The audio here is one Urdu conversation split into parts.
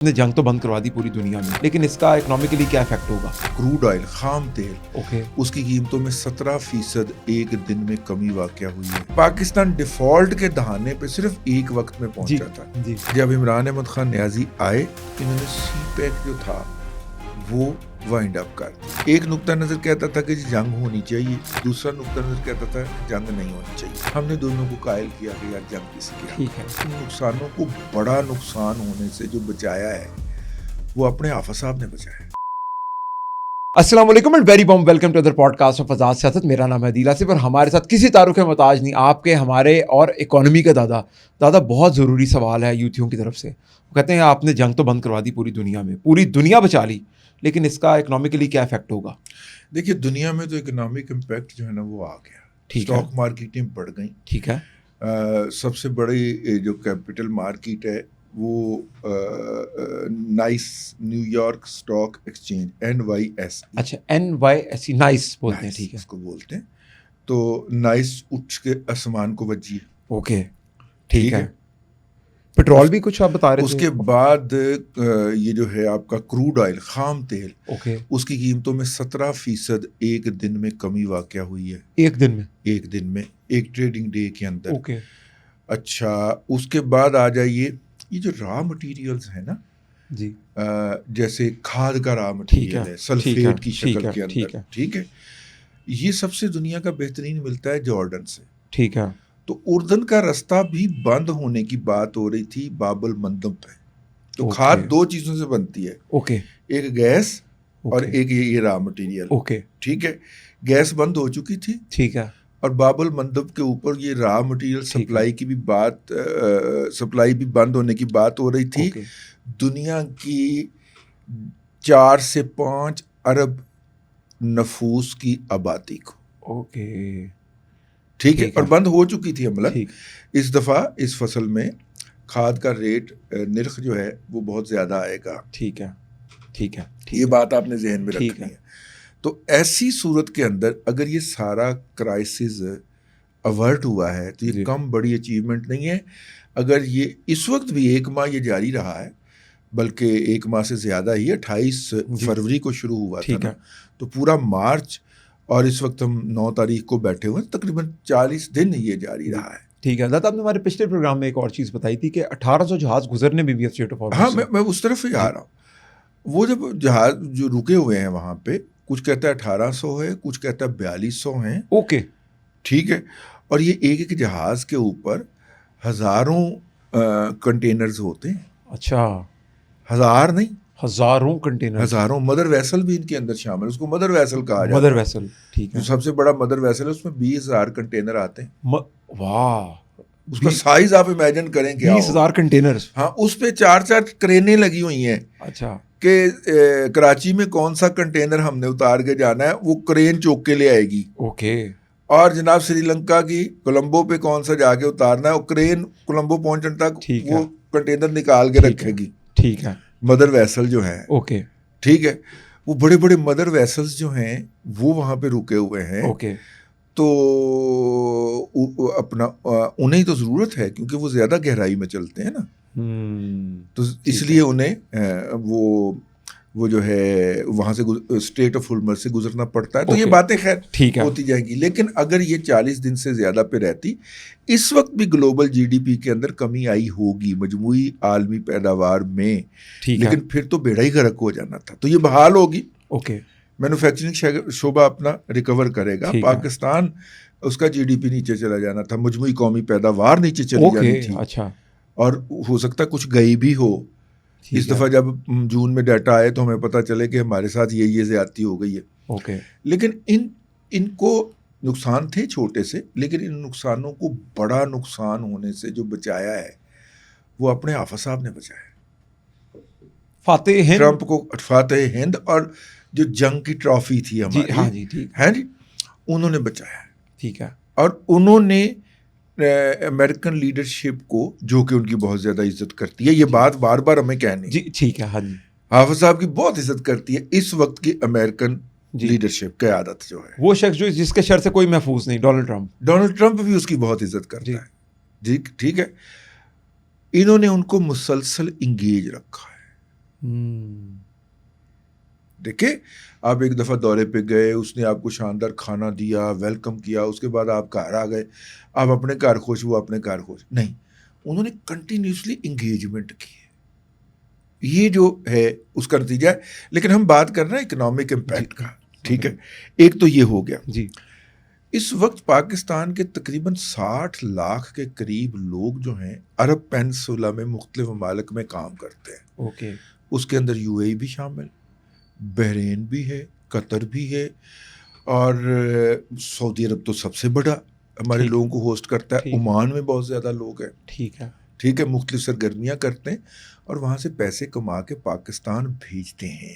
نے جنگ تو بند کروا دی پوری دنیا میں، لیکن اس کا اکنامیکلی کیا افیکٹ ہوگا؟ کروڈ آئل خام تیل اوکے اس کی قیمتوں میں 17% ایک دن میں کمی واقع ہوئی ہے۔ پاکستان ڈیفالٹ کے دہانے پہ صرف ایک وقت میں پہنچا تھا۔ جی جب عمران احمد خان نیازی آئے انہوں نے سی پیک جو تھا وہ وائنڈ اپ کر دیا۔ ایک نقطہ نظر کہتا تھا کہ جنگ ہونی چاہیے، دوسرا نقطہ نظر کہتا تھا جنگ نہیں ہونی چاہیے۔ ہم نے دونوں کو قائل کیا کہ یار جنگ کس کی؟ ٹھیک ہے، ان نقصانوں کو بڑا نقصان ہونے سے جو بچایا ہے وہ اپنے حافظ صاحب نے بچایا ہے۔ السلام علیکم and very warm welcome to other podcast of Azad Siyasat. میرا نام ہے عدیل آصف اور ہمارے ساتھ کسی تعارف کے محتاج نہیں، آپ کے، ہمارے اور اکانومی کا دادا بہت ضروری سوال ہے یوتھیوں کی طرف سے۔ وہ کہتے ہیں آپ نے جنگ تو بند کروا دی پوری دنیا میں، پوری دنیا بچا لی، لیکن اس کا اکنامیکلی کیا افیکٹ ہوگا؟ دیکھیے دنیا میں تو اکنامک امپیکٹ جو ہے نا وہ آ گیا، ٹھیک ہے، اسٹاک مارکیٹیں بڑھ گئیں۔ ٹھیک ہے، سب سے بڑی جو کیپٹل مارکیٹ ہے وہ nice new York stock exchange NYSE، اچھا NYSE نائس بولتے ہیں، ٹھیک ہے، اس کو بولتے ہیں۔ تو نائس اٹھ کے آسمان کو وجی ہے، اوکے ٹھیک ہے۔ پیٹرول بھی کچھ آپ بتا رہے اس تھے؟ کے بعد یہ جو ہے آپ کا کروڈ آئل خام تیل، اوکے اس کی قیمتوں میں 17% ایک دن میں کمی واقع ہوئی ہے، ایک دن میں، ایک دن میں، ایک ٹریڈنگ ڈے کے اندر۔ اوکے اچھا اس کے بعد آ جائیے یہ جو را مٹیریلز ہیں نا، جی جیسے کھاد کا را ٹھیک مٹیریل ہے، ہے سلفیٹ کی شکل کے ٹھیک اندر، ہے، ٹھیک ہے، یہ سب سے دنیا کا بہترین ملتا ہے جارڈن سے۔ ٹھیک ہے، تو اردن کا رستہ بھی بند ہونے کی بات ہو رہی تھی باب المندب پہ۔ تو اوکے، کھاد دو چیزوں سے بنتی ہے، اوکے ایک گیس اور اوکے، ایک یہ را مٹیریل، اوکے ٹھیک ہے۔ گیس بند ہو چکی تھی ٹھیک ہے، اور باب المندب کے اوپر یہ را مٹیریل ٹھیک ہے، سپلائی کی بھی بات، سپلائی بھی بند ہونے کی بات ہو رہی تھی۔ اوکے دنیا کی 4 سے 5 ارب نفوس کی آبادی کو، اوکے ٹھیک ہے، ٹھیک ہے، اور بند ہو چکی تھی عملاً۔ ٹھیک، اس دفعہ اس فصل میں کھاد کا ریٹ نرخ جو ہے وہ بہت زیادہ آئے گا، ٹھیک ہے، ٹھیک ہے، یہ بات آپ نے ذہن میں ٹھیک رکھنی ہے۔ ہے۔ تو ایسی صورت کے اندر اگر یہ سارا کرائسس اوورٹ ہوا ہے تو یہ جی کم بڑی اچیومنٹ نہیں ہے۔ اگر یہ اس وقت بھی 1 ماہ یہ جاری رہا ہے، بلکہ 1 ماہ سے زیادہ ہی، 28 جی فروری کو شروع ہوا تھا ٹھیک نا، ہے، تو پورا مارچ اور اس وقت ہم 9 تاریخ کو بیٹھے ہوئے ہیں، تقریباً 40 دن یہ جاری رہا ہے۔ ٹھیک ہے۔ دادا آپ نے ہمارے پچھلے پروگرام میں ایک اور چیز بتائی تھی کہ 1800 جہاز گزرنے میں بھی اسٹریٹ آف ہاں ہارمز سے۔ میں اس طرف ہی آ رہا ہوں۔ وہ جب جہاز جو رکے ہوئے ہیں وہاں پہ، کچھ کہتا ہے 1800 ہے، کچھ کہتا ہے 4200 ہیں، اوکے ٹھیک ہے، اور یہ ایک ایک جہاز کے اوپر ہزاروں کنٹینرز ہوتے ہیں، اچھا، ہزار نہیں، ہزاروں کنٹینر، ہزاروں۔ مدر ویسل بھی ان کے اندر شامل، اس کو مدر ویسل کہا جاتا مدر ہے۔ ویسل، ٹھیک ہے، جو سب سے بڑا مدر ویسل ہے اس میں 20,000 کنٹینر آتے ہیں۔ واہ، اس کا سائز آپ امیجن کریں کیا 20,000 کنٹینرز، ہاں، اس پہ 4 کرینیں لگی ہوئی ہیں اچھا کہ کراچی میں کون سا کنٹینر ہم نے اتار کے جانا ہے وہ کرین چوک کے لے آئے گی، اوکے، اور جناب سری لنکا کی کولمبو پہ کون سا جا کے اتارنا ہے وہ کرین کولمبو پہنچنے تک ٹھیک ہے، وہ کنٹینر نکال کے ٹھیک رکھے ہے، گی۔ ٹھیک ہے، مدر ویسل جو ہیں، اوکے، ٹھیک ہے، وہ بڑے بڑے مدر ویسلز جو ہیں وہ وہاں پہ رکے ہوئے ہیں۔ اوکے، تو اپنا انہیں تو ضرورت ہے کیونکہ وہ زیادہ گہرائی میں چلتے ہیں نا، تو اس لیے انہیں وہ جو ہے وہاں سے اسٹریٹ آف ہارمز سے گزرنا پڑتا ہے۔ تو یہ باتیں خیر ٹھیک ہے، ہوتی جائیں گی، لیکن اگر یہ 40 دن سے زیادہ پہ رہتی، اس وقت بھی گلوبل GDP کے اندر کمی آئی ہوگی مجموعی عالمی پیداوار میں، ٹھیک ہے، لیکن پھر تو بیڑا ہی غرق ہو جانا تھا۔ تو یہ بحال ہوگی، اوکے، مینوفیکچرنگ شعبہ اپنا ریکور کرے گا۔ ٹھیک ہے، پاکستان اس کا GDP نیچے چلا جانا تھا، مجموعی قومی پیداوار نیچے چلی جانی تھی، اچھا، اور ہو سکتا ہے کچھ گئی بھی ہو۔ اس دفعہ جب جون میں ڈیٹا آئے تو ہمیں پتہ چلے کہ ہمارے ساتھ یہ زیادتی ہو گئی ہے، اوکے، لیکن ان کو نقصان تھے چھوٹے سے، لیکن ان نقصانوں کو بڑا نقصان ہونے سے جو بچایا ہے وہ اپنے حافظ صاحب نے بچایا ہے۔ فاتح ہند، ٹرمپ کو فاتح ہند اور جو جنگ کی ٹرافی تھی جی ہاں ہماری، جی ٹھیک ہے جی، انہوں نے بچایا ہے، ٹھیک ہے، اور انہوں نے امریکن لیڈرشپ کو، جو کہ ان کی بہت زیادہ عزت کرتی ہے، یہ بات بار بار ہمیں کہنی، جی ٹھیک ہے، ہاں جی، حافظ صاحب کی بہت عزت کرتی ہے اس وقت کی امریکن جی، لیڈرشپ قیادت جو ہے۔ وہ شخص جو جس کے شر سے کوئی محفوظ نہیں، ڈونلڈ ٹرمپ بھی اس کی بہت عزت کرتا جی، ہے، ٹھیک ہے۔ انہوں نے ان کو مسلسل انگیج رکھا ہے، دیکھیں آپ ایک دفعہ دورے پہ گئے, اس نے آپ کو شاندار کھانا دیا, ویلکم کیا, اس کے بعد آپ گھر آ گئے, آپ اپنے گھر خوش, وہ اپنے گھر خوش نہیں, انہوں نے کنٹینیوسلی انگیجمنٹ کی ہے. یہ جو ہے اس کا نتیجہ ہے. لیکن ہم بات کر رہے ہیں اکنامک امپیکٹ کا, ٹھیک ہے, ایک تو یہ ہو گیا. جی اس وقت پاکستان کے تقریباً 60 لاکھ کے قریب لوگ جو ہیں عرب پینسولا میں مختلف ممالک میں کام کرتے ہیں. اوکے, اس کے اندر یو اے ای بھی شامل, بحرین بھی ہے, قطر بھی ہے, اور سعودی عرب تو سب سے بڑا ہمارے لوگوں کو ہوسٹ کرتا ہے. عمان میں بہت زیادہ لوگ ہیں, ٹھیک ہے, مختلف سرگرمیاں کرتے ہیں اور وہاں سے پیسے کما کے پاکستان بھیجتے ہیں.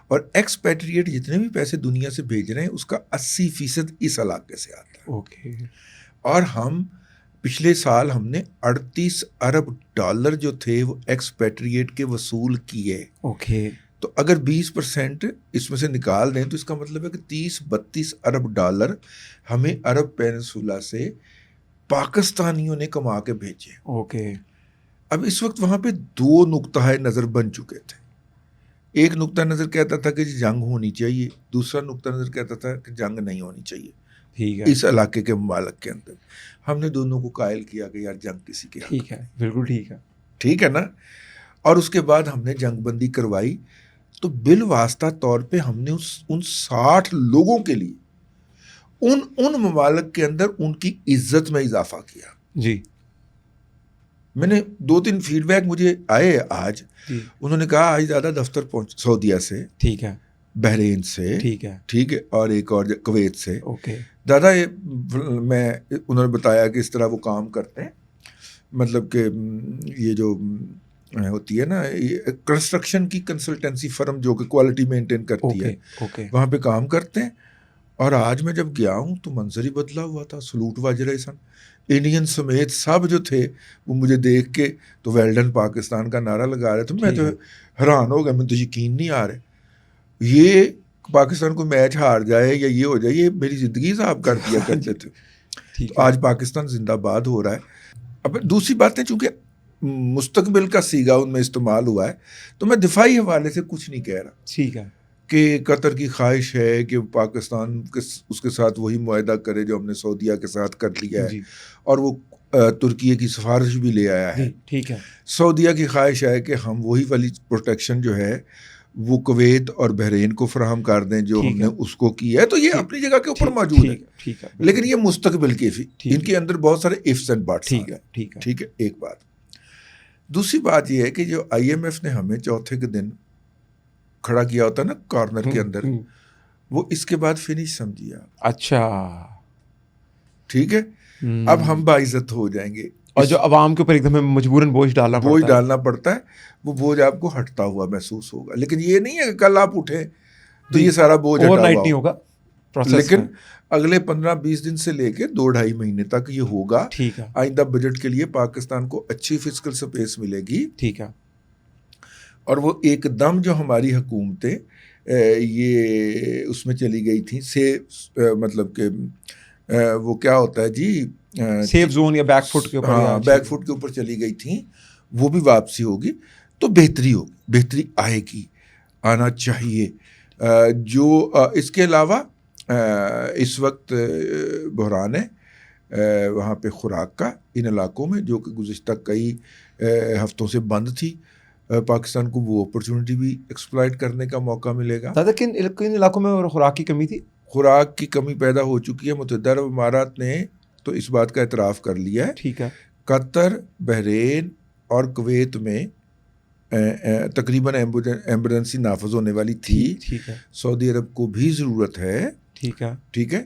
اور ایکسپیٹریٹ جتنے بھی پیسے دنیا سے بھیج رہے ہیں اس کا 80% اس علاقے سے آتا ہے. اوکے, اور ہم پچھلے سال ہم نے 38 ارب ڈالر جو تھے وہ ایکسپیٹریٹ کے وصول کیے. اوکے, تو اگر 20% اس میں سے نکال دیں تو اس کا مطلب ہے کہ 30-32 ارب ڈالر ہمیں عرب پینسولا سے پاکستانیوں نے کما کے بھیجے. اوکے, اب اس وقت وہاں پہ 2 نقطہ نظر بن چکے تھے. ایک نقطہ نظر کہتا تھا کہ جنگ ہونی چاہیے, دوسرا نقطہ نظر کہتا تھا کہ جنگ نہیں ہونی چاہیے. ٹھیک ہے, اس علاقے کے ممالک کے اندر ہم نے دونوں کو قائل کیا کہ یار جنگ کسی کے, ٹھیک ہے, بالکل ٹھیک ہے, ٹھیک ہے نا. اور اس کے بعد ہم نے جنگ بندی کروائی تو بالواسطہ طور پہ ہم نے ان 60 لوگوں کے لیے ان ممالک کے اندر ان کی عزت میں اضافہ کیا. جی, میں نے 2-3 فیڈ بیک مجھے آئے آج, انہوں نے کہا آج دادا دفتر پہنچ سعودیہ سے, ٹھیک ہے, بحرین سے, ٹھیک ہے, اور ایک اور کویت سے. اوکے, دادا یہ میں انہوں نے بتایا کہ اس طرح وہ کام کرتے ہیں, مطلب کہ یہ جو ہوتی ہے نا کنسٹرکشن کی کنسلٹنسی فرم جو کہ کوالٹی مینٹین کرتی ہے, وہاں پہ کام کرتے ہیں. اور آج میں جب گیا ہوں تو منظر ہی بدلا ہوا تھا, سلوٹ بج رہے سن, انڈین سمیت سب جو تھے وہ مجھے دیکھ کے تو ویلڈن پاکستان کا نعرہ لگا رہے تھے. میں تو حیران ہو گیا, میں تو یقین نہیں آ رہے یہ پاکستان کو میچ ہار جائے یا یہ ہو جائے, یہ میری زندگی صاحب کر دیا کرتے تھے. آج پاکستان زندہ باد ہو رہا ہے. اب دوسری بات ہے, چونکہ مستقبل کا سیگا ان میں استعمال ہوا ہے تو میں دفاعی حوالے سے کچھ نہیں کہہ رہا. ٹھیک ہے, کہ قطر کی خواہش ہے کہ پاکستان اس کے ساتھ وہی معاہدہ کرے جو ہم نے سعودیہ کے ساتھ کر لیا ہے, اور وہ ترکیے کی سفارش بھی لے آیا ہے. ٹھیک ہے, سعودیہ کی خواہش ہے کہ ہم وہی والی پروٹیکشن جو ہے وہ کویت اور بحرین کو فراہم کر دیں جو ہم نے اس کو کی ہے. تو یہ اپنی جگہ کے اوپر موجود ہے, لیکن یہ مستقبل کی ان کے اندر بہت سارے ifs and buts ہیں. ٹھیک ہے, ایک بات. دوسری بات یہ ہے کہ جو IMF نے ہمیں چوتھے کے دن کھڑا کیا ہوتا ہے نا کارنر کے اندر, وہ اس کے بعد فنش سمجھیا. اچھا, ٹھیک ہے, اب ہم باعزت ہو جائیں گے. اور جو عوام کے اوپر ایک دم مجبوراً بوجھ ڈالنا پڑتا ہے, وہ بوجھ آپ کو ہٹتا ہوا محسوس ہوگا. لیکن یہ نہیں ہے کہ کل آپ اٹھیں تو یہ سارا بوجھ نہیں ہوگا, لیکن اگلے 15-20 دن سے لے کے 2-2.5 مہینے تک یہ ہوگا. آئندہ بجٹ کے لیے پاکستان کو اچھی فسکل سپیس ملے گی. ٹھیک ہے, اور وہ ایک دم جو ہماری حکومتیں یہ اس میں چلی گئی تھیں مطلب کہ وہ کیا ہوتا ہے جی, سیف زون یا بیک فٹ کے اوپر, بیک فٹ کے اوپر چلی گئی تھیں, وہ بھی واپسی ہوگی تو بہتری ہوگی, بہتری آئے گی, آنا چاہیے. جو اس کے علاوہ اس وقت بحران ہے وہاں پہ خوراک کا ان علاقوں میں, جو کہ گزشتہ کئی ہفتوں سے بند تھی. پاکستان کو وہ اپرچونٹی بھی ایکسپلائٹ کرنے کا موقع ملے گا. دادا کن علاقوں میں خوراک کی کمی تھی؟ خوراک کی کمی پیدا ہو چکی ہے. متحدہ عرب امارات نے تو اس بات کا اعتراف کر لیا ہے. ٹھیک ہے, قطر, بحرین اور کویت میں تقریباً ایمرجنسی نافذ ہونے والی تھی. ٹھیک ہے, سعودی عرب کو بھی ضرورت ہے. ٹھیک ہے,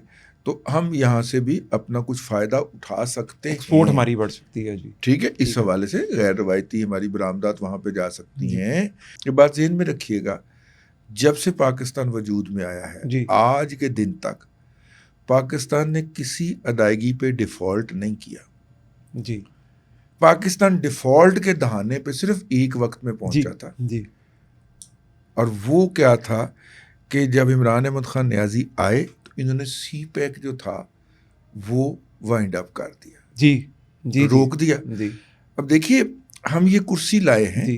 تو ہم یہاں سے بھی اپنا کچھ فائدہ اٹھا سکتے ہیں, ایکسپورٹ ہماری بڑھ سکتی ہے. جی ٹھیک ہے, اس حوالے سے غیر روایتی ہماری برآمدات وہاں پہ جا سکتی ہیں. یہ بات ذہن میں رکھیے گا, جب سے پاکستان وجود میں آیا ہے آج کے دن تک پاکستان نے کسی ادائیگی پہ ڈیفالٹ نہیں کیا. جی, پاکستان ڈیفالٹ کے دہانے پہ صرف ایک وقت میں پہنچا تھا. جی, اور وہ کیا تھا کہ جب عمران احمد خان نیازی آئے تو انہوں نے سی پیک جو تھا وہ وائنڈ اپ کر دیا. جی, روک دیا. اب دیکھیے ہم یہ کرسی لائے ہیں,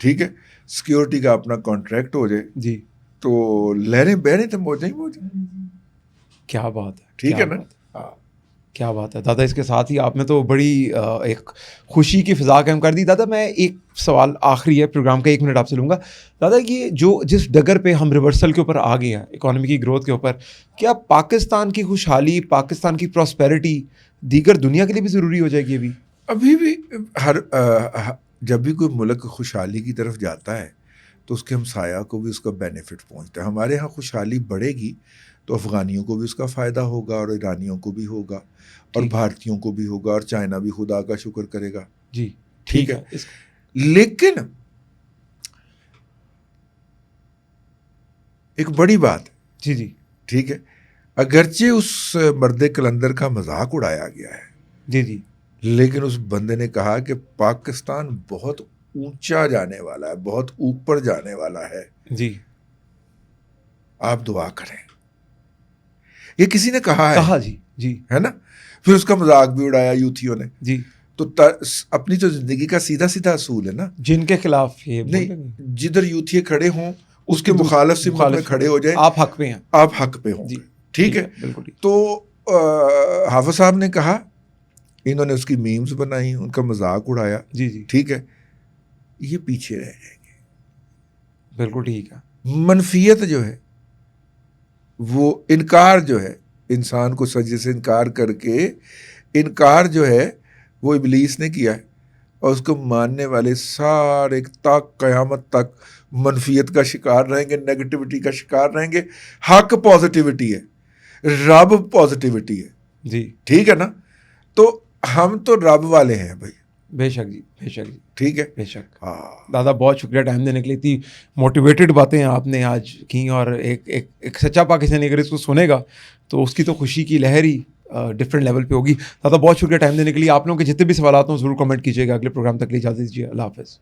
ٹھیک ہے, سیکیورٹی کا اپنا کانٹریکٹ ہو جائے جی, تو لہریں بہ رہی تو موجیں ہی موجیں. کیا بات ہے, ٹھیک ہے نا. ہاں کیا بات ہے دادا. اس کے ساتھ ہی آپ نے تو بڑی ایک خوشی کی فضا قائم کر دی. دادا میں ایک سوال آخری ہے پروگرام کا, 1 منٹ آپ سے لوں گا. دادا یہ جو جس ڈگر پہ ہم ریورسل کے اوپر آ گئے ہیں اکانومی کی گروتھ کے اوپر, کیا پاکستان کی خوشحالی, پاکستان کی پراسپیرٹی دیگر دنیا کے لیے بھی ضروری ہو جائے گی ابھی؟ ابھی بھی جب بھی کوئی ملک خوشحالی کی طرف جاتا ہے تو اس کے ہمسایہ کو بھی اس کا بینیفٹ پہنچتا ہے. ہمارے ہاں خوشحالی بڑھے گی تو افغانیوں کو بھی اس کا فائدہ ہوگا, اور ایرانیوں کو بھی ہوگا, اور بھارتیوں کو بھی ہوگا, اور چائنا بھی خدا کا شکر کرے گا. جی ٹھیک ہے. لیکن ایک بڑی بات, جی جی ٹھیک ہے, اگرچہ اس مرد کلندر کا مذاق اڑایا گیا ہے, جی جی, لیکن اس بندے نے کہا کہ پاکستان بہت اونچا جانے والا ہے, بہت اوپر جانے والا ہے, جی آپ دعا کریں. یہ کسی نے کہا ہے, جی جی, ہے نا. پھر اس کا مذاق بھی اڑایا یوتھیوں نے. جی تو اپنی تو زندگی کا سیدھا سیدھا اصول ہے نا, جن کے خلاف یہ نہیں, جدھر یوتھیے کھڑے ہوں اس کے مخالف سمت میں کھڑے ہو جائیں, آپ حق پہ ہیں, آپ حق پہ ہوں. ٹھیک ہے. بالکل. تو حافظ صاحب نے کہا, انہوں نے اس کی میمز بنائی, ان کا مذاق اڑایا. جی جی, ٹھیک ہے. یہ پیچھے رہ جائیں گے. بالکل ٹھیک ہے. منفیت جو ہے, وہ انکار جو ہے, انسان کو سجدے سے انکار کر کے انکار جو ہے وہ ابلیس نے کیا ہے, اور اس کو ماننے والے سارے تا قیامت تک منفیت کا شکار رہیں گے, نیگیٹیوٹی کا شکار رہیں گے. حق پازیٹیوٹی ہے, رب پازیٹیوٹی ہے. جی ٹھیک ہے نا. تو ہم تو رب والے ہیں بھائی. بے شک جی, بے شک جی, ٹھیک ہے. بے شک. ہاں دادا بہت شکریہ ٹائم دینے کے لیے. اتنی موٹیویٹڈ باتیں آپ نے آج کی, اور ایک سچا پاکستانی اگر اس کو سنے گا تو اس کی تو خوشی کی لہر ہی ڈفرینٹ لیول پہ ہوگی. دادا بہت شکریہ ٹائم دینے کے لیے. آپ لوگوں کے جتنے بھی سوالات ہوں ضرور کمنٹ کیجیے گا. اگلے پروگرام تک کے لیے اجازت دیجیے. اللہ حافظ.